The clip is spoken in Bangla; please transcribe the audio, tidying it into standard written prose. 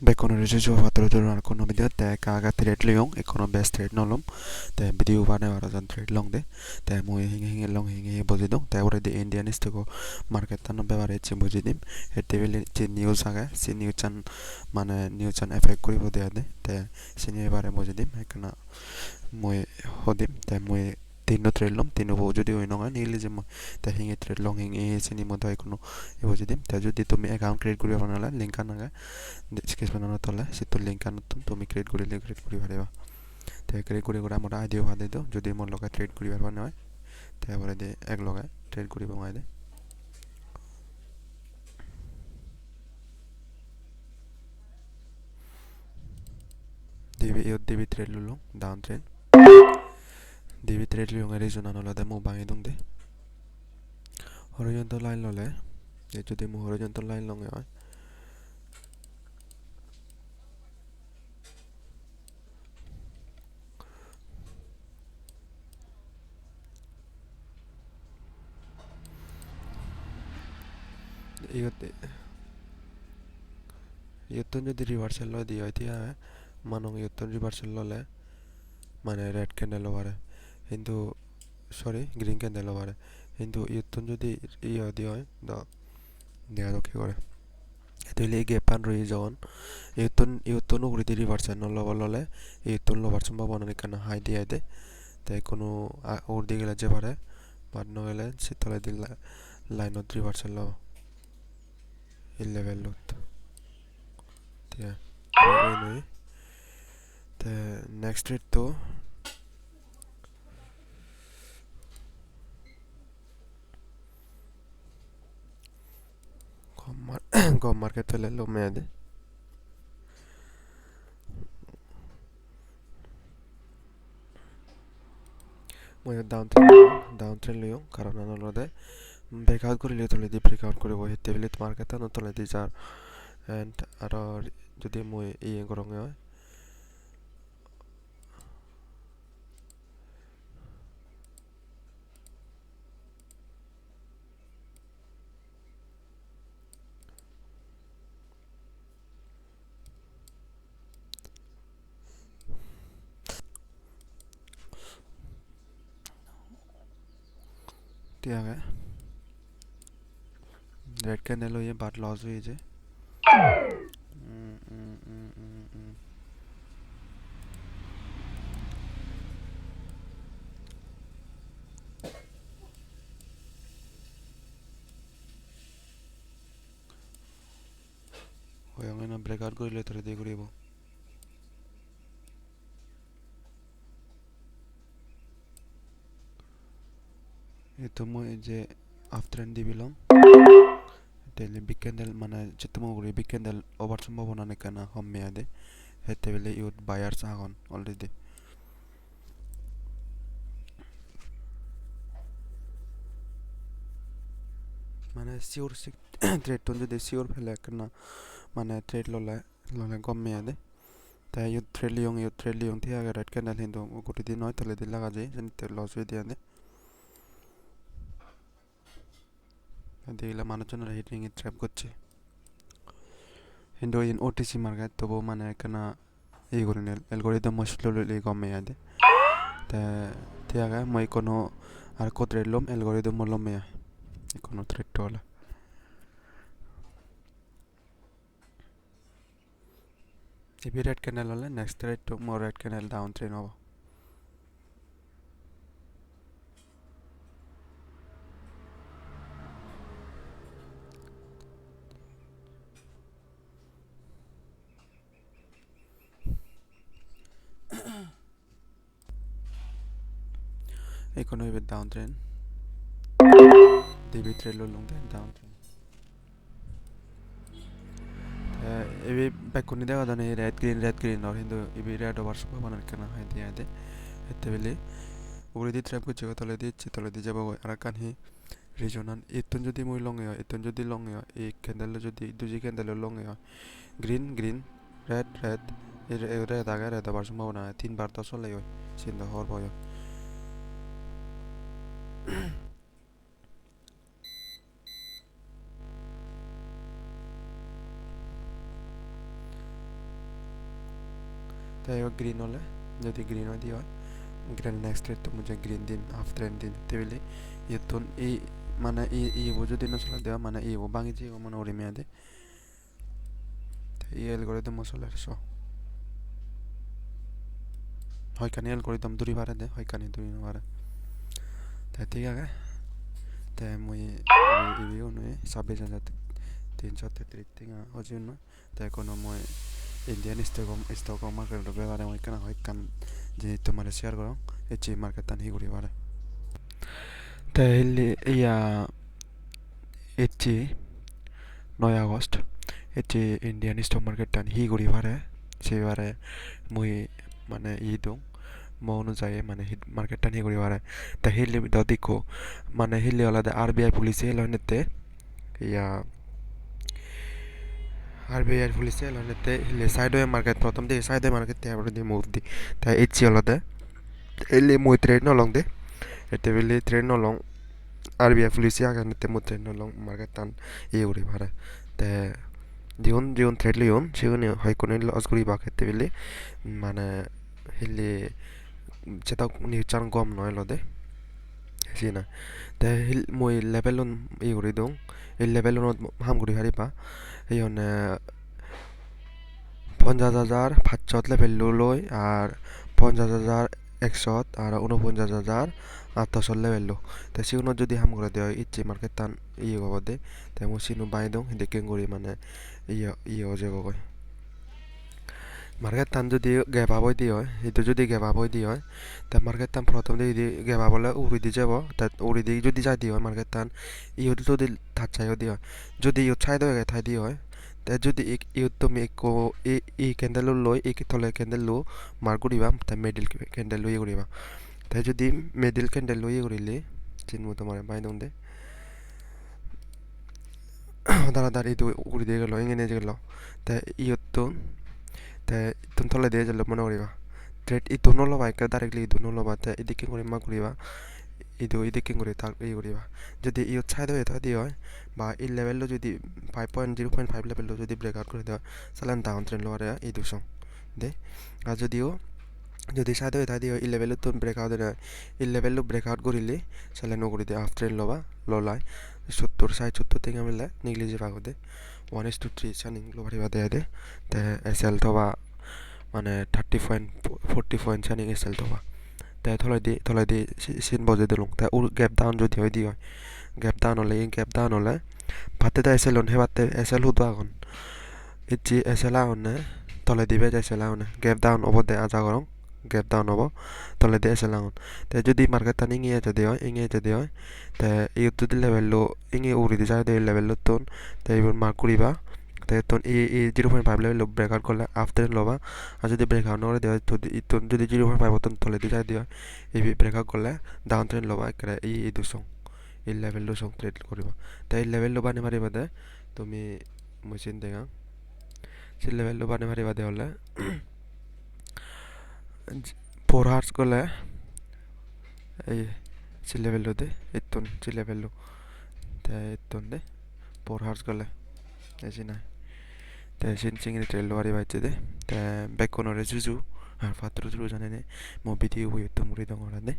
Bekono rejo fatro donar kono video te kaga thread leong ekono best thread nolom te video bane wara jan thread long de te mo hinge long hinge boji dong te ore de indian istego market tan bebare che boji dim e tebele che news aga se news chan মানে news chan effect করিব দেয়া দে te sini ebare boji dim ekna মই hodim te moi tinno thread lom tinno bo jodi oi nonga nili je mo te hinge thread long hinge sini mo dai kono e boji dim te jodi তুমি account create করিব নালা link anaga description তলে সিটো লিংক আনতুম তুমি ক্রিয়েট কৰি পাৰিবা তে ক্ৰিয়েট কৰি আমাৰ আইডিও ভাদে দিও যদি মোৰ লগা ট্ৰেড কৰি পাৰিবা নহয় তে এবারে দে এক লগা ট্ৰেড কৰিব মই দে দেবি ট্ৰেড ললো ডাউন ট্ৰেড দেবি ট্ৰেড লং রিজন আনলা দে মো ভাঙি দং দে হরিজন্টাল লাইন ললে এই যদি মো হরিজন্টাল লাইন লং হয় ইয়তে ইয়তন যদি রিভার্সাল লয় দিয়ে এতিয়া মানং ইয়তন রিভার্সাল ললে মানে রেড ক্যান্ডেল ওভারে কিন্তু সরি গ্রিন ক্যান্ডেল ওভারে কিন্তু ইয়তন যদি ইয়া দিয়ে হয় দেয়া তো কি করে এতলে গেপান রই যখন ইয়তন উগরি রিভার্সাল ললে ইয়তন লবার সম্ভাবনা নেকানা হাই দিয়ে দে তাই কোনো ওর দিয়ে গেলে যে পারে বাদ নগেলে শীতলে দিল লাইনত রিভার্সাল ল এই লেভেল লত তিয়া নই তে নেক্সট রেট তো কম মার্কেট ফেলে লো মেয়াদে মই ডাউন ট্রেন লিও কারণ আনলদে ব্রেকআউট করে লিও তলে দি ব্রেকআউট করে বই টেবিলেট মার্কেট আনো তলে দি যার এন্ড আর যদি মই এই গরং হয় তিয়াগে রেড ক্যান্ডেল হয়ে বাট লস হয়ে যায় হয়ে না ব্রেকআউট করিলে তলে দি করিব এই তো মই যে আফটার এন্ড দিবিলম তেলে বিগ ক্যান্ডেল মানে চিত্তমো করি বিগ ক্যান্ডেল ওভার সম্ভাবনা নেকানা হম মেয়াদে হেতে বেলে ইউট বায়ার্স আগন অলরেডি মানে সিওর ট্রেড তো যদি সিওর ফেলে কেনা মানে ট্রেড ললে কম মেয়াদে তাই ইউট ট্রেড লিয়ং থি আগে রাইট ক্যান্ডেল হিন্দু গোটি দিন হয় তাহলে দিন লাগা যায় জানি লস হয়ে দিয়ে দে দেখলে মানুষজনের হিটিং এ ট্র্যাপ করছে কিন্তু ইন ওটিসি মার্কেট তবু মানে কেনা এই করে নেল অ্যালগরিদম মশললে কম মেয়াদে তা තියාග মই কোনো আর কো ট্রেড লম অ্যালগরিদম লম মেয়া কোনো ট্রেড টলা এবি রেড ক্যান্ডেল হলে নেক্সট ট্রেড তো মোর রেড ক্যান্ডেল ডাউন ট্রেন হবো এই কোনো এবে ডাউন ট্রেন ডিবি ট্রেড লং ডাউন ট্রেন এবি ব্যাক কোনি দেখা জানে রেড গ্রিন আর কিন্তু এবি রেড ওভার সম্ভাবনা কেনা হয় দিয়ে দে এতে বেলে উড়ে দি ট্র্যাপ করছে তলে দি যাব আর কান হি রিজনাল এতন যদি মই লং হয় এতন যদি লং হয় এই ক্যান্ডেল যদি দুজি ক্যান্ডেল লং হয় গ্রিন রেড রেড আগে রেড ওভার সম্ভাবনা তিনবার তো চলে হয় চিন্তা হওয়ার ভয় তাই গ্রিন হলে যদি গ্রিন হয় দিয়ে হয় গ্রিন নেক্সট ট্রেড তো মুঝে গ্রিন দিন আফটার দিন তেবিলি ইতুন এই মানে ই যদি নচলা দেওয়া মানে ই বাঙি যে মানে ওরি মেয়া দে এই অ্যালগরিদম মশলার সো হয়কানি অ্যালগরিদম দুরি বারে দে হয়কানি দুরি বারে তাই ঠিক আছে তাই মুই ইবি উনি 26,333 tinga hojunno taই kono moi Indian stock market ro bebare moi kana hoikan je tomare share koro echi market tan hi guri bare taই hilli iya echi 9 August এটি ইন্ডিয়ান স্টক মার্কেট টান হি গড়ি পারে সেবারে মুই মানে ই দং ম অনুযায়ী মানে মার্কেট টান হি গড়ি পারে তা হিলি দিকো মানে হিলি আলাদা আরবিআই পুলিশে লনেতে ইয়া আরবিআই পুলিশে লনেতে হিলি সাইডওয়ে মার্কেট প্রথম দিকে সাইডওয়ে মার্কেট তারপরে দি মুভ দি তা ইচ্ছি আলাদা এলি মুই ট্রেড নলং দে এতে বেলি ট্রেড নলং আরবিআই পুলিশে আগানেতে মুই ট্রেড নলং মার্কেট টান ই গড়ি পারে তে jiun trade liun siun hoi kun los guri ba khete bili mane hilli chetak ni chan gom noi lo de sina te hil moi levelun i guri dong এই লেভেলন হাম গuri হারি পা এই হনে 50,500 লেভেল লই আর 50,100 আর 49,800 লেভেল লো তে সিউনো যদি হাম করে দেয় ইচ্ছে মার্কেট টান ইয়ে গব দে তে মো সিনু বাই দং দেখেন গরি মানে ইয়ে অজে গয় মার্কেট টান যদি গ্যাপ আবই দি হয় এটা যদি গ্যাপ আবই দি হয় তা মার্কেট টান প্রথম দিকে গ্যাপ আবলে উড়ি দি যাব তা উড়ি দি যদি যাই দি হয় মার্কেট টান ইউ যদি থাক চাইও দি হয় যদি ইউ চাই দেয় থাই দি হয় তে যদি ইউ তুমি কো ই ক্যান্ডেল লই ই তলে ক্যান্ডেল লো মার করিবা তা মিডল ক্যান্ডেল লই করিবা তাই যদি মিডল ক্যান্ডেল লই করিলে চিনমু তোমার বাই দং দে দাঁড়াদাঁড়ি ಇದು ಉರಿದೇ গেল এঙ্গেনে গেল তা ইয়তো তা তুমি তলে দিয়ে যালে মনে করিবা ট্রেড ইতো নলবা একটা ডাইরেক্টলি ইতো নলবা তা এদিকে করে মা করিবা ইদো এদিকে করে তার এই করিবা যদি ইয়ো ছাই দেয় তা দিয়ে হয় বা এই লেভেলও যদি 5.0.5 লেভেলও যদি ব্রেকআউট করে দেওয়া সালান ডাউন ট্রেন্ড লোয়ারে এই দুসং দে আর যদিও যদি ছাই দেয় তা দিয়ে এই লেভেলও তো ব্রেকআউট দেয় এই লেভেলও ব্রেকআউট করিলে সালান করে দিয়ে হাফ ট্রেন্ড লবা ললাই 70 থেকে মিলে নিগলিজিভ আগতে 1:3 সানিং লোভারি বাদে দে তে এসএল থবা মানে 30.40 পয়েন্ট সানিং এসএল থবা তে থলাই দি সিন বজে দিলুং তে ও গ্যাপ ডাউন যদি হয় দি হয় গ্যাপ ডাউন হলে ভাতে দা এসএল হে ভাতে এসএল হুদা এখন ইজি এসএল আউনে থলাই দিবে এসএল আউনে গ্যাপ ডাউন অবদে আজা করং গ্যাপ ডাউন হব তলে দিয়ে এসে লাগুন তে যদি মার্কেট টান ইঙিয়ে যদি হয় তে এই যদি লেভেল লো ইঙিয়ে উড়ি দিয়ে যায় এই লেভেল তোন তে এইবার মার্ক করিবা তে তোন এই 0.5 লেভেল ব্রেকআউট করলে আফটার লবা আর যদি ব্রেকআউট নরে দেয় যদি 0.5 তোন তলে দিয়ে যায় দিয়ে এই ব্রেকআউট করলে ডাউন ট্রেন্ড লবা করে এই দুসং এই লেভেল লো সং ট্রেড করিবা তাই লেভেল লো বানে মারিবা দে তুমি মেশিন দেখা সেই লেভেল লো বানে মারিবা দে হলে 4 hours গলে এই সি লেভেল দে এতন সি লেভেল তে এতন দে 4 hours গলে এসি না তে সিনচিং ট্রেল ওয়ারি বাইতে দে তে ব্যাক কোন রেজুজু আর ফাত্র জুরু জানে নে মো ভিডিও হইতো মুরি দং দে